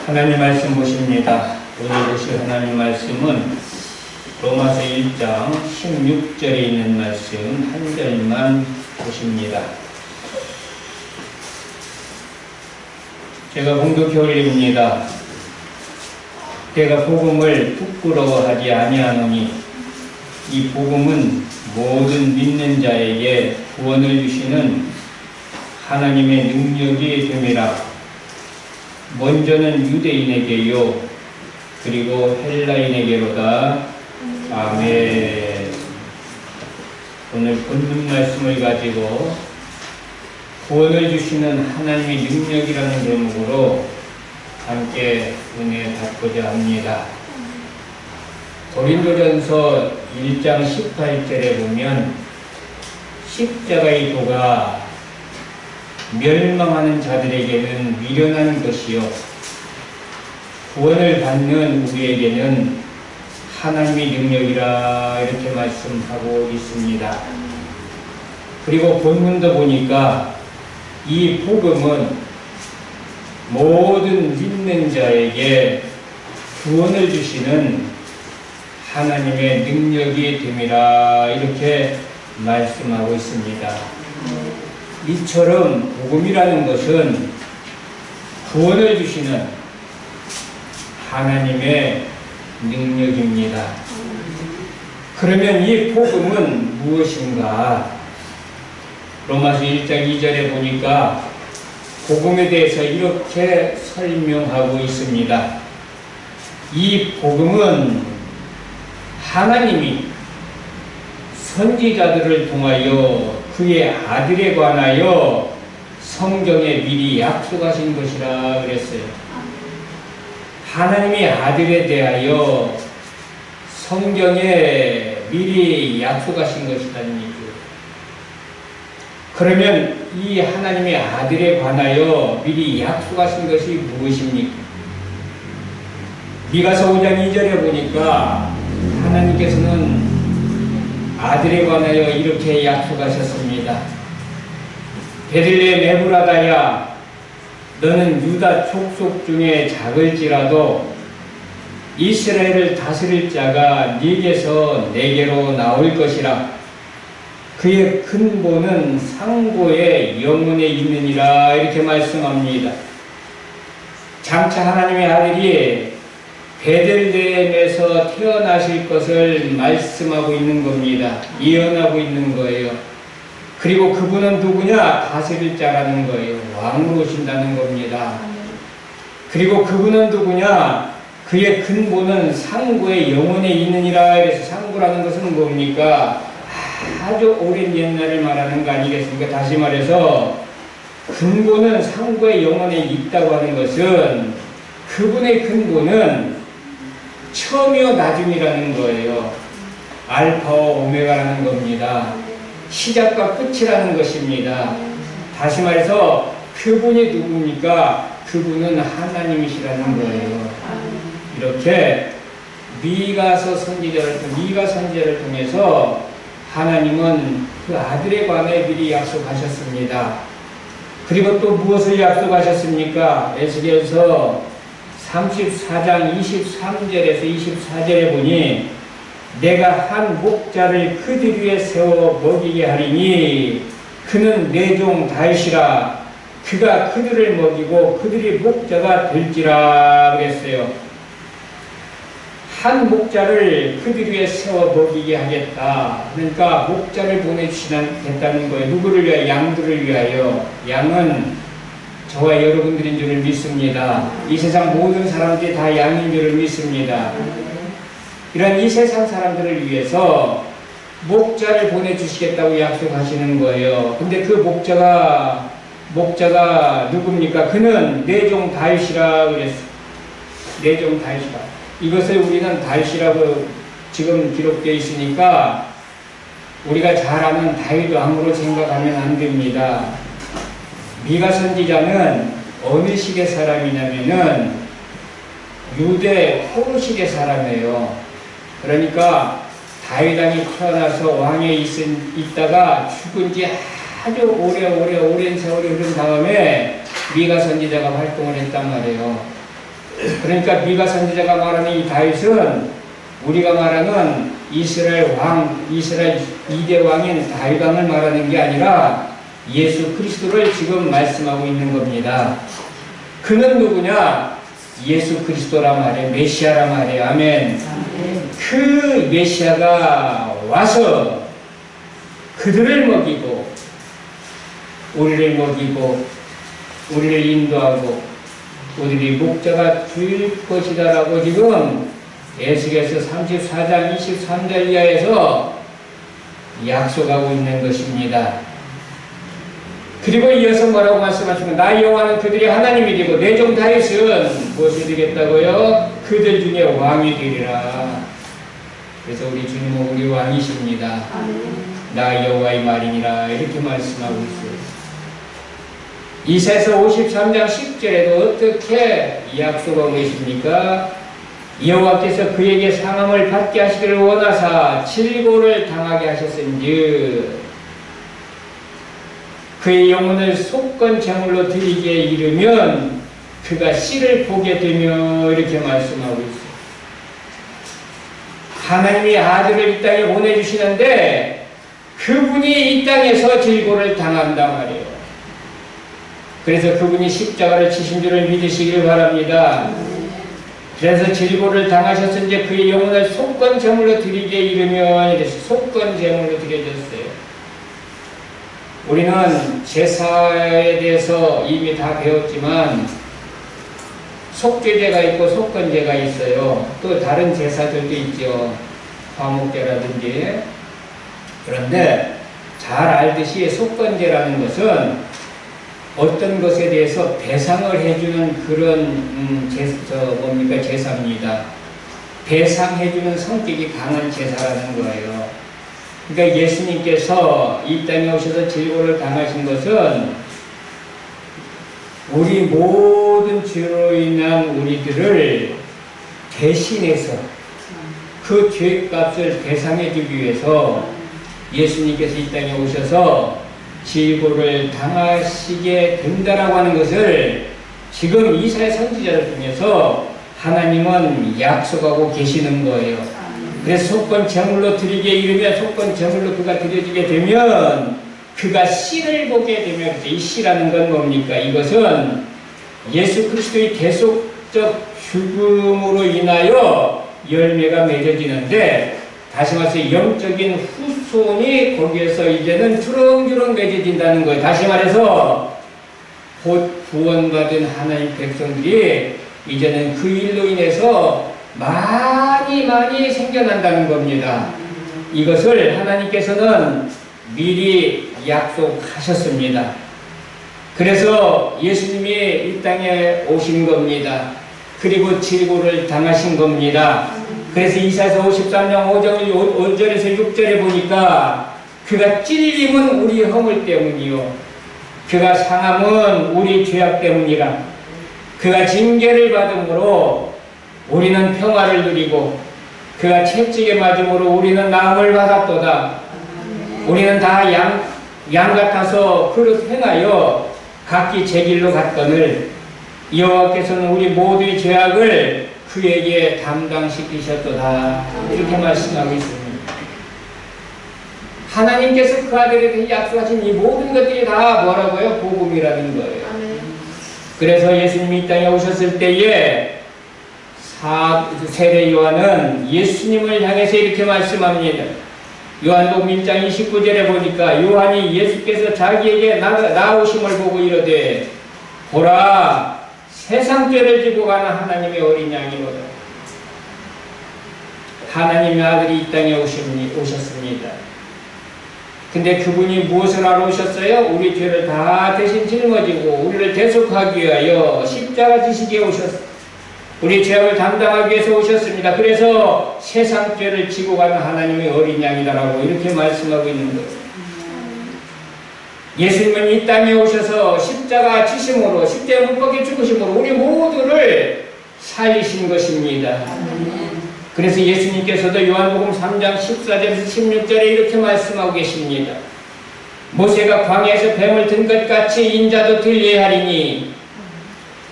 하나님 말씀 보십니다. 오늘 보실 하나님 말씀은 로마서 1장 16절에 있는 말씀 한 절만 보십니다. 제가 공독해 올립니다. 내가 복음을 부끄러워하지 아니하노니 이 복음은 모든 믿는 자에게 구원을 주시는 하나님의 능력이 됨이라. 먼저는 유대인에게요 그리고 헬라인에게로다. 아멘. 오늘 본문 말씀을 가지고 구원을 주시는 하나님의 능력이라는 제목으로 함께 은혜 받고자 합니다. 고린도전서 1장 18절에 보면 십자가의 도가 멸망하는 자들에게는 미련한 것이요 구원을 받는 우리에게는 하나님의 능력이라 이렇게 말씀하고 있습니다. 그리고 본문도 보니까 이 복음은 모든 믿는 자에게 구원을 주시는 하나님의 능력이 됨이라 이렇게 말씀하고 있습니다. 이처럼 복음이라는 것은 구원을 주시는 하나님의 능력입니다. 그러면 이 복음은 무엇인가? 로마서 1장 2절에 보니까 복음에 대해서 이렇게 설명하고 있습니다. 이 복음은 하나님이 선지자들을 통하여 그의 아들에 관하여 성경에 미리 약속하신 것이라 그랬어요. 하나님의 아들에 대하여 성경에 미리 약속하신 것이라는 얘기죠. 그러면 이 하나님의 아들에 관하여 미리 약속하신 것이 무엇입니까? 미가서 5장 2절에 보니까 하나님께서는 아들에 관하여 이렇게 약속하셨습니다. 베들레헴 에브라다야 너는 유다 족속 중에 작을지라도 이스라엘을 다스릴 자가 네게서 내게로 나올 것이라. 그의 근본은 상고의 영혼에 있느니라 이렇게 말씀합니다. 장차 하나님의 아들이 베들레헴에서 태어나실 것을 말씀하고 있는 겁니다. 예언하고 있는 거예요. 그리고 그분은 누구냐? 다스릴 자라는 거예요. 왕으로 오신다는 겁니다. 그리고 그분은 누구냐? 그의 근본은 상고의 영혼에 있느니라. 그래서 상고라는 것은 뭡니까? 아주 오랜 옛날을 말하는 거 아니겠습니까? 다시 말해서 근본은 상고의 영혼에 있다고 하는 것은 그분의 근본은 처음이요 나중이라는 거예요. 알파와 오메가라는 겁니다. 시작과 끝이라는 것입니다. 다시 말해서 그분이 누굽니까? 그분은 하나님이시라는 거예요. 이렇게 미가 선지자를 통해서 하나님은 그 아들에 관해 미리 약속하셨습니다. 그리고 또 무엇을 약속하셨습니까? 에스겔서 34장 23절에서 24절에 보니 내가 한 목자를 그들 위에 세워 먹이게 하리니 그는 내 종 다윗이라. 그가 그들을 먹이고 그들이 목자가 될지라 그랬어요. 한 목자를 그들 위에 세워 먹이게 하겠다. 그러니까 목자를 보내주시겠다는 거예요. 누구를 위하여? 양들을 위하여. 양은 저와 여러분들인 줄을 믿습니다. 이 세상 모든 사람들이 다 양인 줄을 믿습니다. 이런 이 세상 사람들을 위해서 목자를 보내주시겠다고 약속하시는 거예요. 근데 그 목자가 누굽니까? 그는 내 종 다윗이라 그랬어요. 내 종 다윗이라. 이것을 우리는 다윗이라고 지금 기록되어 있으니까 우리가 잘 아는 다윗 왕으로 생각하면 안 됩니다. 미가 선지자는 어느 시대 사람이냐면은 유대 호르시대 사람이에요. 그러니까 다윗 왕이 태어나서 왕에 있다가 죽은 지 아주 오랜 세월이 흐른 다음에 미가 선지자가 활동을 했단 말이에요. 그러니까 미가 선지자가 말하는 이 다윗은 우리가 말하는 이스라엘 왕, 이스라엘 2대 왕인 다윗 왕을 말하는 게 아니라 예수 그리스도를 지금 말씀하고 있는 겁니다. 그는 누구냐? 예수 그리스도라 말이에요. 메시아라 말이에요. 아멘. 그 메시아가 와서 그들을 먹이고 우리를 먹이고 우리를 인도하고 우리의 목자가 될 것이다라고 지금 에스겔서 34장 23절 이하에서 약속하고 있는 것입니다. 그리고 이어서 뭐라고 말씀하시면 나 여호와는 그들이 하나님이 되고 내 종 다윗은 무엇이 되겠다고요? 그들 중에 왕이 되리라. 그래서 우리 주님은 우리 왕이십니다. 나 여호와의 말이니라 이렇게 말씀하고 있어요. 이사야서 53장 10절에도 어떻게 약속하고 계십니까? 여호와께서 그에게 상함을 받게 하시기를 원하사 질고를 당하게 하셨은즉 그의 영혼을 속건 제물로 드리기에 이르면 그가 씨를 보게 되며 이렇게 말씀하고 있어요. 하나님이 아들을 이 땅에 보내주시는데 그분이 이 땅에서 질고를 당한단 말이에요. 그래서 그분이 십자가를 치신 줄을 믿으시길 바랍니다. 그래서 질고를 당하셨은지 그의 영혼을 속건 제물로 드리기에 이르면 이래서 속건 제물로 드려졌어요. 우리는 제사에 대해서 이미 다 배웠지만 속죄제가 있고 속건제가 있어요. 또 다른 제사들도 있죠. 화목제라든지. 그런데 잘 알듯이 속건제라는 것은 어떤 것에 대해서 배상을 해주는 그런 제사입니다. 배상해주는 성격이 강한 제사라는 거예요. 그러니까 예수님께서 이 땅에 오셔서 질고를 당하신 것은 우리 모든 죄로 인한 우리들을 대신해서 그 죄값을 배상해주기 위해서 예수님께서 이 땅에 오셔서 질고를 당하시게 된다라고 하는 것을 지금 이사야 선지자를 통해서 하나님은 약속하고 계시는 거예요. 그래서 속건 제물로 드리게 이르면 속건 제물로 그가 드려지게 되면 그가 씨를 보게 되면 이 씨라는 건 뭡니까? 이것은 예수 그리스도의 계속적 죽음으로 인하여 열매가 맺어지는데 다시 말해서 영적인 후손이 거기에서 이제는 주렁주렁 맺어진다는 거예요. 다시 말해서 곧 구원받은 하나님 백성들이 이제는 그 일로 인해서 많이 생겨난다는 겁니다. 이것을 하나님께서는 미리 약속하셨습니다. 그래서 예수님이 이 땅에 오신 겁니다. 그리고 질고를 당하신 겁니다. 그래서 이사야서 53장 5절에서 6절에 보니까 그가 찔림은 우리 허물 때문이요 그가 상함은 우리 죄악 때문이라. 그가 징계를 받음으로 우리는 평화를 누리고 그가 채찍에 맞음으로 우리는 나음을 받았도다. 우리는 다 양 같아서 그릇 행하여 각기 제 길로 갔거늘 여호와께서는 우리 모두의 죄악을 그에게 담당시키셨도다. 이렇게 말씀하고 있습니다. 하나님께서 그 아들에 대해 약속하신 이 모든 것들이 다 뭐라고요? 복음이라는 거예요. 그래서 예수님이 이 땅에 오셨을 때에 세례 요한은 예수님을 향해서 이렇게 말씀합니다. 요한복음 1장 29절에 보니까 요한이 예수께서 자기에게 나오심을 보고 이르되 보라 세상 죄를 지고 가는 하나님의 어린 양이로다. 하나님의 아들이 이 땅에 오셨습니다. 근데 그분이 무엇을 하러 오셨어요? 우리 죄를 다 대신 짊어지고 우리를 대속하기 위하여 십자가 지시기에 오셨어요. 우리 죄악을 담당하기 위해서 오셨습니다. 그래서 세상 죄를 지고 가는 하나님의 어린 양이다라고 이렇게 말씀하고 있는 거예요. 예수님은 이 땅에 오셔서 십자가 지심으로 십자가 못 박혀 죽으심으로 우리 모두를 살리신 것입니다. 그래서 예수님께서도 요한복음 3장 14절에서 16절에 이렇게 말씀하고 계십니다. 모세가 광야에서 뱀을 든 것 같이 인자도 들려야 하리니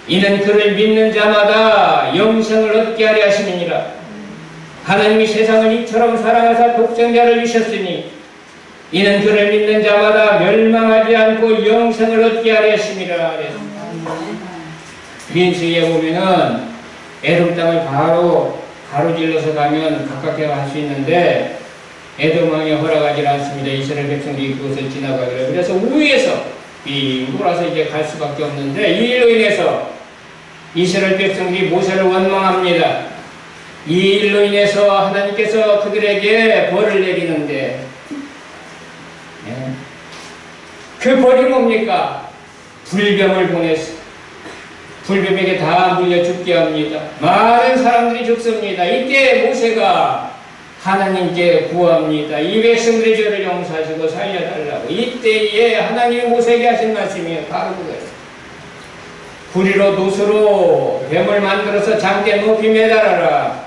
이는 그를 믿는 자마다 영생을 얻게 하려 하심이니라. 하나님이 세상을 이처럼 사랑하사 독생자를 주셨으니 이는 그를 믿는 자마다 멸망하지 않고 영생을 얻게 하려 하심이라. 민수기에 보면은 에돔 땅을 바로 가로질러서 가면 가깝게 갈 수 있는데 에돔 왕이 허락하지 않습니다. 이스라엘 백성들이 그곳을 지나가기를. 그래서 우위에서 빙 돌아서 이제 갈 수밖에 없는데 이 일로 인해서 이스라엘 백성들이 모세를 원망합니다. 이 일로 인해서 하나님께서 그들에게 벌을 내리는데 그 벌이 뭡니까? 불병을 보내서 불뱀에게 다 물려 죽게 합니다. 많은 사람들이 죽습니다. 이때 모세가 하나님께 구합니다. 이 백성들의 죄를 용서하시고 살려달라고. 이때에 하나님이 모세에게 하신 말씀이 바로 그거예요. 구리로 노수로 뱀을 만들어서 장대 높이 매달아라.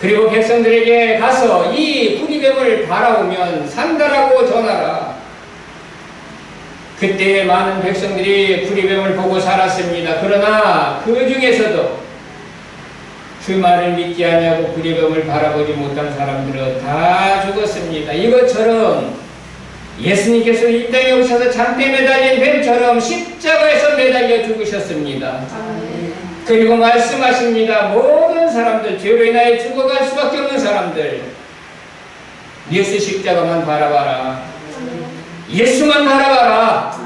그리고 백성들에게 가서 이 구리뱀을 바라보면 산다라고 전하라. 그때 많은 백성들이 구리뱀을 보고 살았습니다. 그러나 그 중에서도 그 말을 믿지 아니하고 구리뱀을 바라보지 못한 사람들은 다 죽었습니다. 이것처럼 예수님께서 이 땅에 오셔서 장대에 매달린 뱀처럼 십자가에서 매달려 죽으셨습니다. 그리고 말씀하십니다. 모든 사람들, 죄로 인하여 죽어갈 수밖에 없는 사람들, 예수 십자가만 바라봐라. 예수만 바라봐라.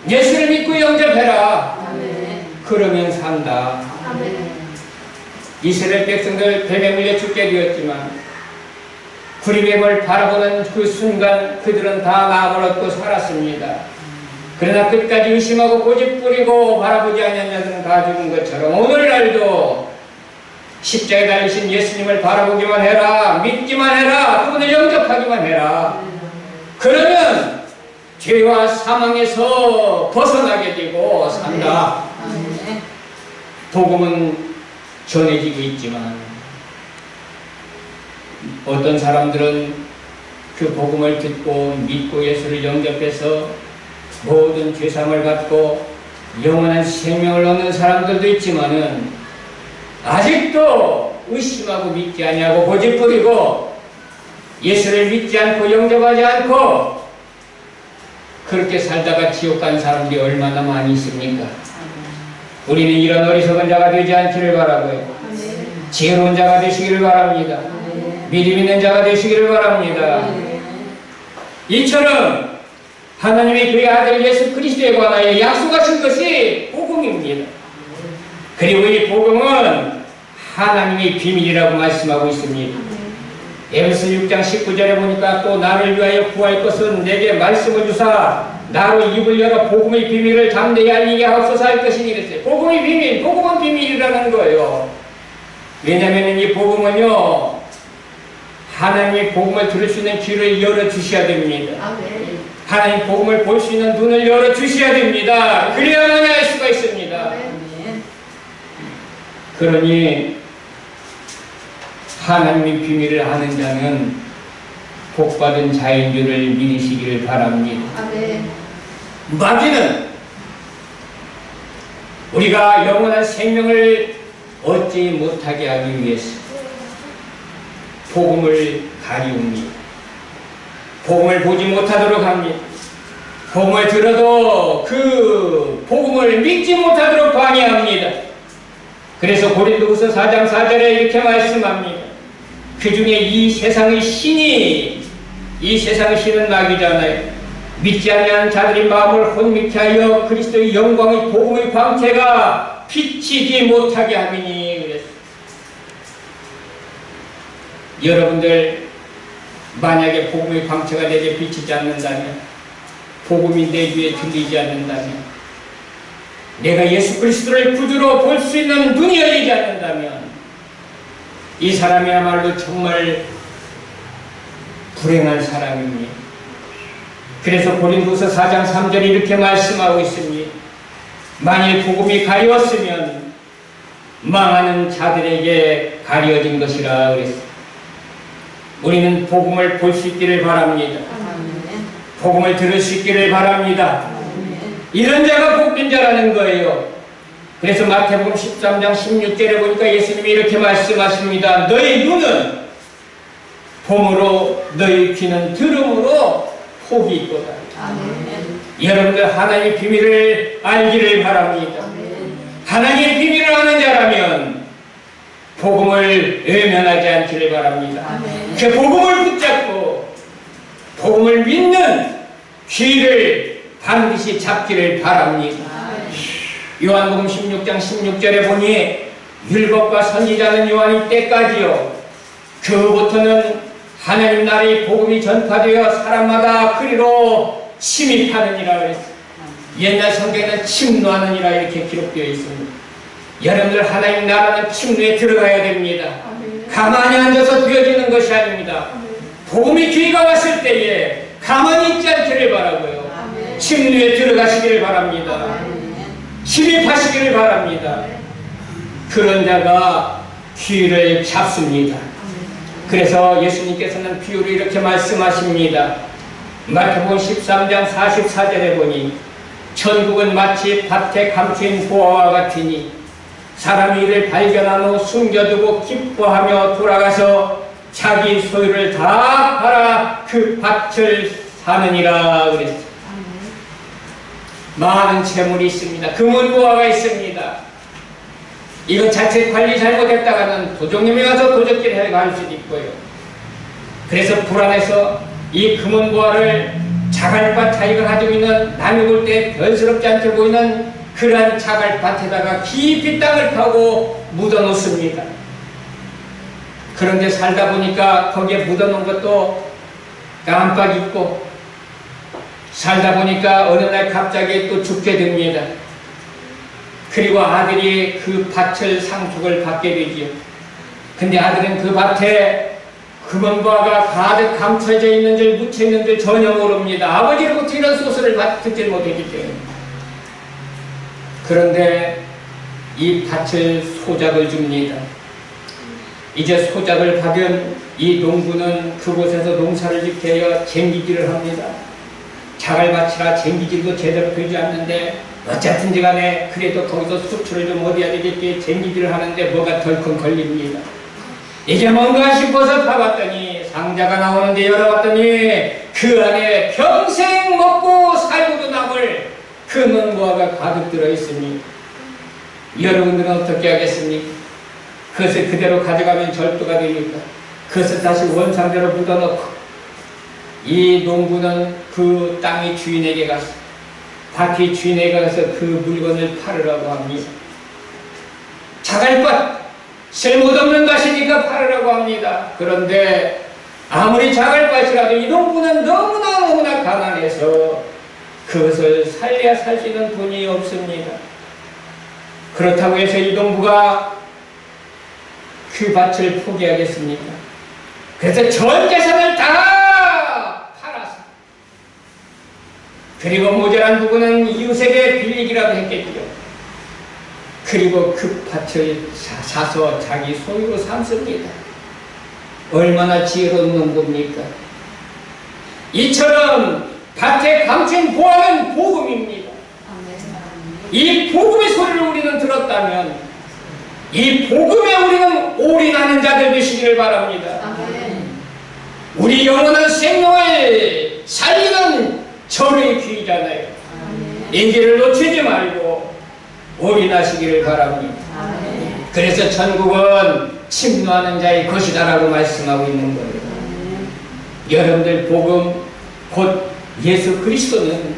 예수를 믿고 영접해라. 그러면 산다. 이스라엘 백성들 뱀에 물려 죽게 되었지만 구리뱀을 바라보는 그 순간 그들은 다 마음을 얻고 살았습니다. 그러나 끝까지 의심하고 고집부리고 바라보지 않는 자들은 다 죽은 것처럼 오늘날도 십자가에 달리신 예수님을 바라보기만 해라. 믿기만 해라. 그분을 영접하기만 해라. 그러면 죄와 사망에서 벗어나게 되고 산다. 복음은 전해지고 있지만 어떤 사람들은 그 복음을 듣고 믿고 예수를 영접해서 모든 죄사함을 갖고 영원한 생명을 얻는 사람들도 있지만은 아직도 의심하고 믿지 아니하고 고집부리고 예수를 믿지 않고 영접하지 않고 그렇게 살다가 지옥 간 사람들이 얼마나 많이 있습니까? 우리는 이런 어리석은 자가 되지 않기를 바라고요. 지혜로운 자가 되시기를 바랍니다. 믿음 있는 자가 되시기를 바랍니다. 이처럼 하나님이 그의 아들 예수 그리스도에 관하여 약속하신 것이 복음입니다. 그리고 이 복음은 하나님의 비밀이라고 말씀하고 있습니다. 에베소 6장 19절에 보니까 또 나를 위하여 구할 것은 내게 말씀을 주사 나로 입을 열어 복음의 비밀을 담대히 알리게 하옵소서 할 것이니 이랬어요. 복음의 비밀, 복음은 비밀이라는 거예요. 왜냐하면 이 복음은요 하나님의 복음을 들을 수 있는 귀를 열어주셔야 됩니다. 하나님 복음을 볼 수 있는 눈을 열어주셔야 됩니다. 그래야만 알 수가 있습니다. 그러니 하나님의 비밀을 아는 자는 복받은 자인 줄을 믿으시기를 바랍니다. 마귀는 우리가 영원한 생명을 얻지 못하게 하기 위해서 복음을 가리웁니다. 복음을 보지 못하도록 합니다. 복음을 들어도 그 복음을 믿지 못하도록 방해합니다. 그래서 고린도후서 4장 4절에 이렇게 말씀합니다. 그 중에 이 세상의 신이, 이 세상의 신은 마귀잖아요. 믿지 아니하는 자들의 마음을 혼미케 하여 그리스도의 영광의 복음의 광채가 비치지 못하게 하미니 그랬어요. 여러분들 만약에 복음의 광채가 내게 비치지 않는다면, 복음이 내 귀에 들리지 않는다면, 내가 예수 그리스도를 구주로 볼 수 있는 눈이 열리지 않는다면 이 사람이야말로 정말 불행한 사람입니다. 그래서 고린도서 4장 3절에 이렇게 말씀하고 있습니다. 만일 복음이 가려웠으면 망하는 자들에게 가려진 것이라 그랬습니다. 우리는 복음을 볼 수 있기를 바랍니다. 복음을 들을 수 있기를 바랍니다. 이런 자가 복된 자라는 거예요. 그래서 마태복음 13장 16절에 보니까 예수님이 이렇게 말씀하십니다. 너희 눈은 봄으로 너희 귀는 들음으로 복이 있도다. 아멘. 여러분들 하나님의 비밀을 알기를 바랍니다. 아멘. 하나님의 비밀을 아는 자라면 복음을 외면하지 않기를 바랍니다. 아멘. 그 복음을 붙잡고 복음을 믿는 귀를 반드시 잡기를 바랍니다. 아멘. 요한복음 16장 16절에 보니 율법과 선지자는 요한이 때까지요 그부터는 하나님 나라의 복음이 전파되어 사람마다 그리로 침입하느니라 그랬어요. 옛날 성경에는 침노하느니라 이렇게 기록되어 있습니다. 여러분들 하나님 나라는 침노에 들어가야 됩니다. 가만히 앉아서 되어지는 것이 아닙니다. 복음이 귀가 왔을 때에 가만히 있지 않기를 바라고요. 침노에 들어가시기를 바랍니다. 침입하시기를 바랍니다. 그런 자가 귀를 잡습니다. 그래서 예수님께서는 비유를 이렇게 말씀하십니다. 마태복음 13장 44절에 보니 천국은 마치 밭에 감춘 보화와 같으니 사람이 이를 발견한 후 숨겨두고 기뻐하며 돌아가서 자기 소유를 다 팔아 그 밭을 사느니라 그랬어요. 많은 재물이 있습니다. 금은보화가 있습니다. 이거 자체 관리 잘못했다가는 도적님이 가서 도적질 해갈 수도 있고요. 그래서 불안해서 이 금은보화를 자갈밭 자기가 가지고 있는 남이 볼 때 별스럽지 않게 보이는 그러한 자갈밭에다가 깊이 땅을 파고 묻어놓습니다. 그런데 살다 보니까 거기에 묻어놓은 것도 깜빡 잊고 살다 보니까 어느 날 갑자기 또 죽게 됩니다. 그리고 아들이 그 밭을 상속을 받게 되지요. 근데 아들은 그 밭에 금은보화가 가득 감춰져 있는 줄 묻혀 있는 줄 전혀 모릅니다. 아버지로부터 이런 소설을 듣지 못했기 때문에. 그런데 이 밭을 소작을 줍니다. 이제 소작을 받은 이 농부는 그곳에서 농사를 짓게 하여 쟁기질을 합니다. 자갈밭이라 쟁기질도 제대로 되지 않는데 어쨌든지 간에 그래도 거기서 수출을 좀 어디야 되겠게 쟁기질을 하는데 뭐가 덜컹 걸립니다. 이게 뭔가 싶어서 파봤더니 상자가 나오는데 열어봤더니 그 안에 평생 먹고 살고도 남을 금은보화가 가득 들어있습니다. 여러분들은 어떻게 하겠습니까? 그것을 그대로 가져가면 절도가 되니까 그것을 다시 원상대로 묻어놓고 이 농부는 그 땅의 주인에게 가서 밭의 주인에게 가서 그 물건을 팔으라고 합니다. 자갈밭 쓸모없는 것이니까 팔으라고 합니다. 그런데 아무리 자갈밭이라도 이 농부는 너무나 가난해서 그것을 살려야 살 수 있는 돈이 없습니다. 그렇다고 해서 이 농부가 그 밭을 포기하겠습니까? 그래서 전 재산을 다 팔았어. 그리고 모자란 부분은 이웃에게 빌리기라도 했겠죠. 그리고 그 밭을 사서 자기 소유로 삼습니다. 얼마나 지혜로운 농부입니까? 이처럼 밭에 감춘 보화는 복음입니다. 이 복음의 소리를 우리는 들었다면 이 복음에 우리는 올인하는 자들 되시기를 바랍니다. 우리 영원한 생명을 살리는 절의 귀잖아요. 인기를 놓치지 말고 올인하시기를 바랍니다. 그래서 천국은 침노하는 자의 것이다라고 말씀하고 있는 거예요. 여러분들 복음 곧 예수 그리스도는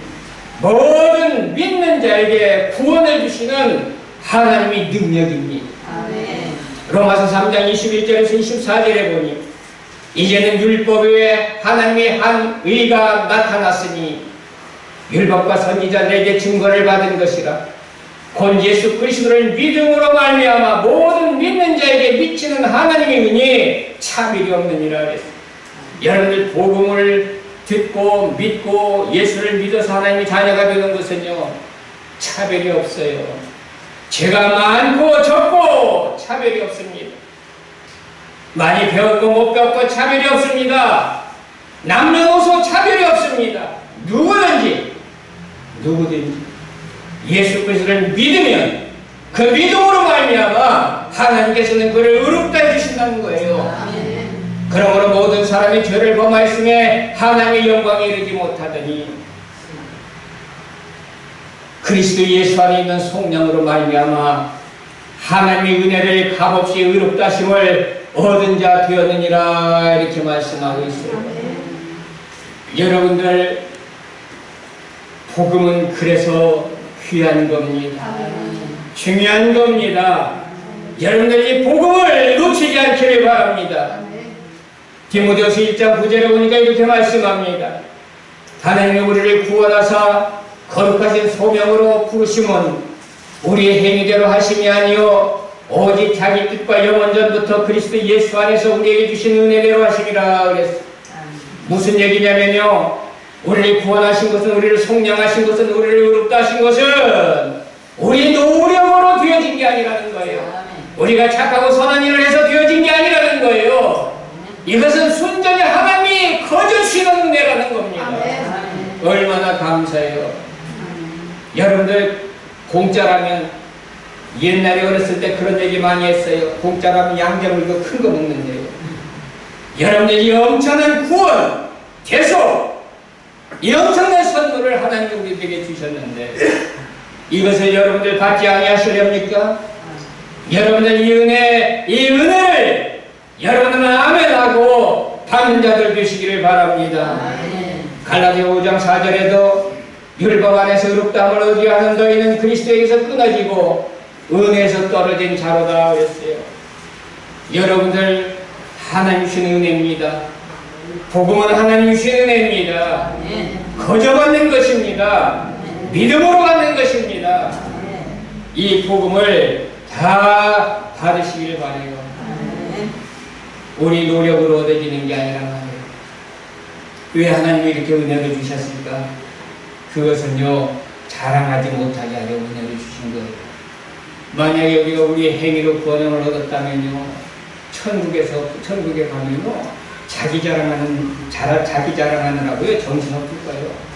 모든 믿는 자에게 구원을 주시는 하나님의 능력입니다. 로마서 3장 21절에서 24절에 보니 이제는 율법 외에 하나님의 한 의가 나타났으니 율법과 선지자 내게 증거를 받은 것이라 곧 예수 그리스도를 믿음으로 말미암아 모든 믿는 자에게 미치는 하나님의 은혜에 차별이 없느니라 그랬어요. 여러분들 복음을 듣고 믿고 예수를 믿어서 하나님의 자녀가 되는 것은요 차별이 없어요. 죄가 많고 적고 차별이 없습니다. 많이 배웠고 못 배웠고 차별이 없습니다. 남녀노소 차별이 없습니다. 누구든지 예수 그리스도를 믿으면 그 믿음으로 말미암아 하나님께서는 그를 의롭다 해주신다는 거예요. 그러므로 모든 사람이 죄를 범하였음에 하나님의 영광에 이르지 못하더니 그리스도 예수 안에 있는 성령으로 말미암아 하나님의 은혜를 값없이 의롭다 하심을 얻은 자 되었느니라 이렇게 말씀하고 있어요. 여러분들 복음은 그래서 귀한 겁니다. 중요한 겁니다. 여러분들 이 복음을 놓치지 않기를 바랍니다. 디모데후서 1장 9절에 보니까 이렇게 말씀합니다. 하나님이 우리를 구원하사 거룩하신 소명으로 부르심은 우리의 행위대로 하심이 아니요 오직 자기 뜻과 영원 전부터 그리스도 예수 안에서 우리에게 주신 은혜대로 하심이라 그랬어요. 무슨 얘기냐면요, 우리를 구원하신 것은, 우리를 속량하신 것은, 우리를 의롭다 하신 것은 우리 노력으로 되어진 게 아니라는 거예요. 우리가 착하고 선한 일을 해서 되어진 게 아니라는 거예요. 이것은 순전히 하나님이 거저주시는 은혜라는 겁니다. 얼마나 감사해요. 여러분들 공짜라면, 옛날에 어렸을 때 그런 얘기 많이 했어요. 공짜라면 양념을 이거 큰 거 먹는데요. 여러분들 이 엄청난 구원, 계속 이 엄청난 선물을 하나님이 우리에게 주셨는데 이것을 여러분들 받지 아니하시렵니까? 여러분들 이 은혜를 여러분은 아멘하고 받는 자들 되시기를 바랍니다. 갈라디아 5장 4절에도 율법 안에서 의롭다함을 얻으려는 너희는 그리스도에게서 끊어지고 은혜에서 떨어진 자로다 그랬어요. 여러분들 하나님 주신 은혜입니다. 복음은 하나님 주신 은혜입니다. 거저 받는 것입니다. 믿음으로 받는 것입니다. 이 복음을 다 받으시길 바라요. 우리 노력으로 얻어지는 게 아니라 말이에요. 왜 하나님이 이렇게 은혜를 주셨을까? 그것은요, 자랑하지 못하게 하려 은혜를 주신 거예요. 만약에 우리가 우리의 행위로 구원을 얻었다면요, 천국에 가면요, 자기 자랑하느라고요, 정신없을 거예요.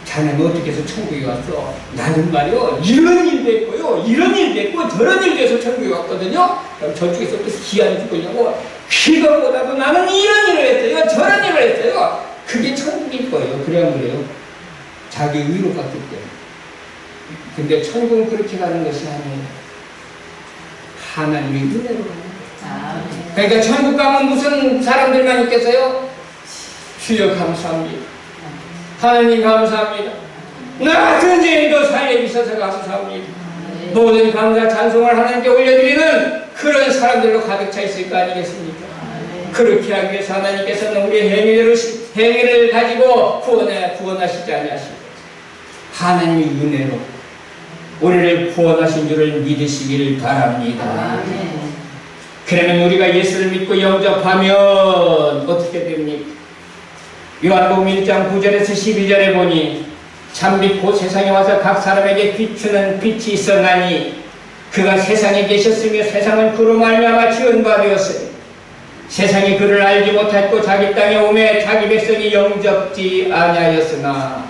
자네는 어떻게 해서 천국에 왔어? 나는 말이요, 이런 일도 했고요, 이런 일도 했고, 저런 일도 해서 천국에 왔거든요? 그럼 저쪽에서 또 기한을 주려고, 그것보다도 나는 이런 일을 했어요, 저런 일을 했어요. 그게 천국일 거예요. 그래야 그래요. 자기 의로 갔기 때문에. 근데 천국은 그렇게 가는 것이 아니에요. 하나님의 은혜로 가는 거예요. 그러니까 천국 가면 무슨 사람들만 있겠어요? 주여 감사합니다. 하나님 감사합니다. 나 같은 죄인도 살려주셔서 감사합니다. 모든 감사 찬송을 하나님께 올려드리는 그런 사람들로 가득 차 있을 거 아니겠습니까? 그렇게 하기 위해서 하나님께서는 우리의 행위를 가지고 구원하시지 아니하시고 하나님의 은혜로 우리를 구원하신 줄을 믿으시기를 바랍니다. 그러면 우리가 예수를 믿고 영접하면 어떻게 됩니까? 요한복음 1장 9절에서 12절에 보니 참빛 곧 세상에 와서 각 사람에게 비추는 빛이 있었나니 그가 세상에 계셨으며 세상은 그로 말미암아 지은 바 되었으니 세상이 그를 알지 못했고 자기 땅에 오매 자기 백성이 영접지 아니하였으나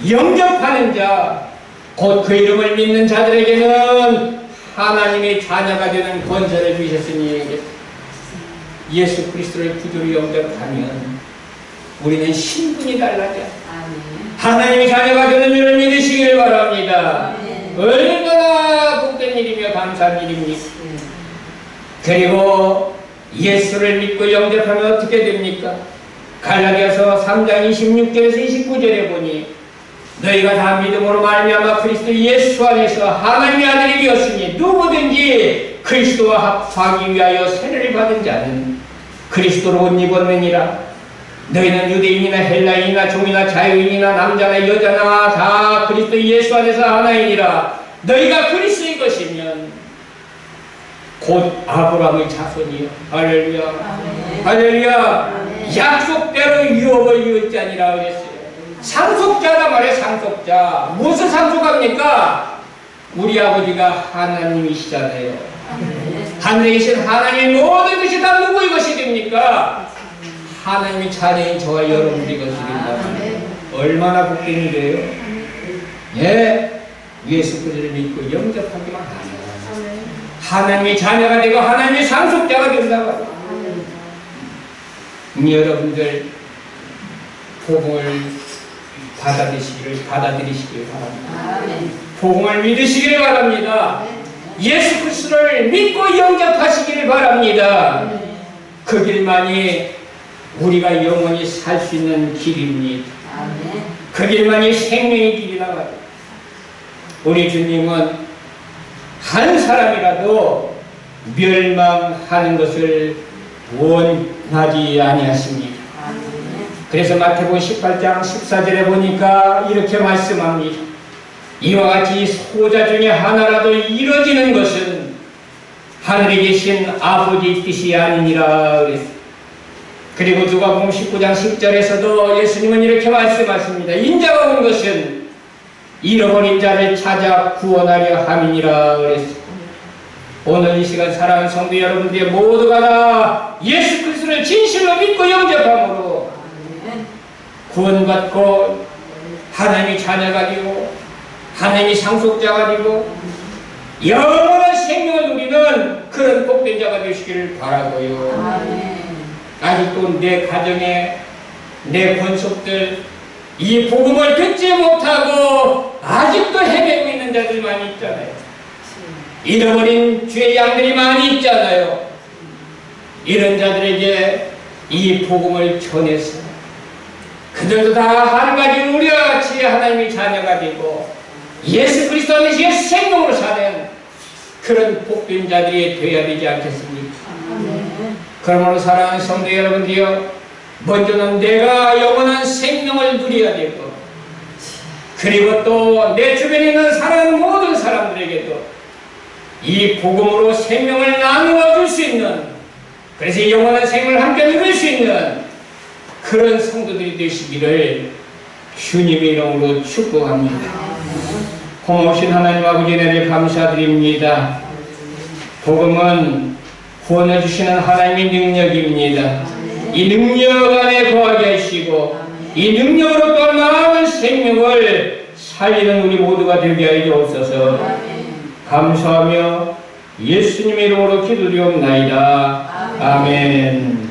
영접하는 자 곧 그 이름을 믿는 자들에게는 하나님의 자녀가 되는 권세를 주셨으니 예수 그리스도를 구주로 영접하면 우리는 신분이 달라져 하나님의 자녀가 되는 줄을 믿으시기를 바랍니다. 얼마나 복된 일이며 감사한 일입니까? 그리고 예수를 믿고 영접하면 어떻게 됩니까? 갈라디아서 3장 26절에서 29절에 보니 너희가 다 믿음으로 말미암아 그리스도 예수 안에서 하나님의 아들이 되었으니 누구든지 그리스도와 합하기 위하여 세례를 받은 자는 그리스도로 옷 입었느니라. 너희는 유대인이나 헬라인이나 종이나 자유인이나 남자나 여자나 다 그리스도 예수 안에서 하나이니라. 너희가 그리스도의 것이면 곧 아브라함의 자손이요. 할렐루야. 할렐루야. 약속대로 유업을 이었지 아니라 그랬어요. 상속자다 말이에요. 상속자. 무엇을 상속합니까? 우리 아버지가 하나님이시잖아요. 하늘에 계신 하나님의 모든 것이 다 누구의 것이 됩니까? 하나님의 자녀인 저와 여러분의 것이 됩니다. 얼마나 복된 일이에요. 예. 예수 그리스도를 믿고 영접하기만 하면 하나님의 자녀가 되고 하나님의 상속자가 된다고. 여러분들 복음을 받아들이시기를 바랍니다. 복음을 믿으시기를 바랍니다. 예수 그리스도를 믿고 영접하시기를 바랍니다. 그 길만이 우리가 영원히 살 수 있는 길입니다. 그 길만이 생명의 길이라. 우리 주님은 한 사람이라도 멸망하는 것을 원하지 아니하십니다. 그래서 마태복음 18장 14절에 보니까 이렇게 말씀합니다. 이와 같이 소자 중에 하나라도 이루어지는 것은 하늘에 계신 아버지 뜻이 아니니라 그랬습니다. 그리고 누가복음 19장 10절에서도 예수님은 이렇게 말씀하십니다. 인자가 온 것은 잃어버린 자를 찾아 구원하려 함이니라 그랬습니다. 오늘 이 시간 사랑하는 성도 여러분들 모두가 다 예수 그리스도를 진실로 믿고 영접함으로 구원받고 하나님의 자녀가 되고 하나님의 상속자가 되고 영원한 생명을 누리는 그런 복된 자가 되시기를 바라고요. 아직도 내 가정에 내 권속들 이 복음을 듣지 못하고 아직도 헤매고 있는 자들 많이 있잖아요. 잃어버린 주의 양들이 많이 있잖아요. 이런 자들에게 이 복음을 전해서 그들도 다 한 가지 우리와 같이 하나님의 자녀가 되고 예수 그리스도 안에서 예수 생명으로 사는 그런 복된 자들이 되어야 되지 않겠습니까? 그러므로 사랑하는 성도 여러분들이여, 먼저는 내가 영원한 생명을 누려야 되고, 그리고 또 내 주변에 있는 사랑하는 모든 사람들에게도 이 복음으로 생명을 나누어 줄 수 있는, 그래서 영원한 생명을 함께 누릴 수 있는 그런 성도들이 되시기를 주님의 이름으로 축복합니다. 고마우신 하나님 아버지 은혜를 감사드립니다. 복음은 구원해 주시는 하나님의 능력입니다. 이 능력 안에 거하게 하시고 이 능력으로 또 나은 생명을 살리는 우리 모두가 되게 하여 주옵소서. 감사하며 예수님의 이름으로 기도드리옵나이다. 아멘.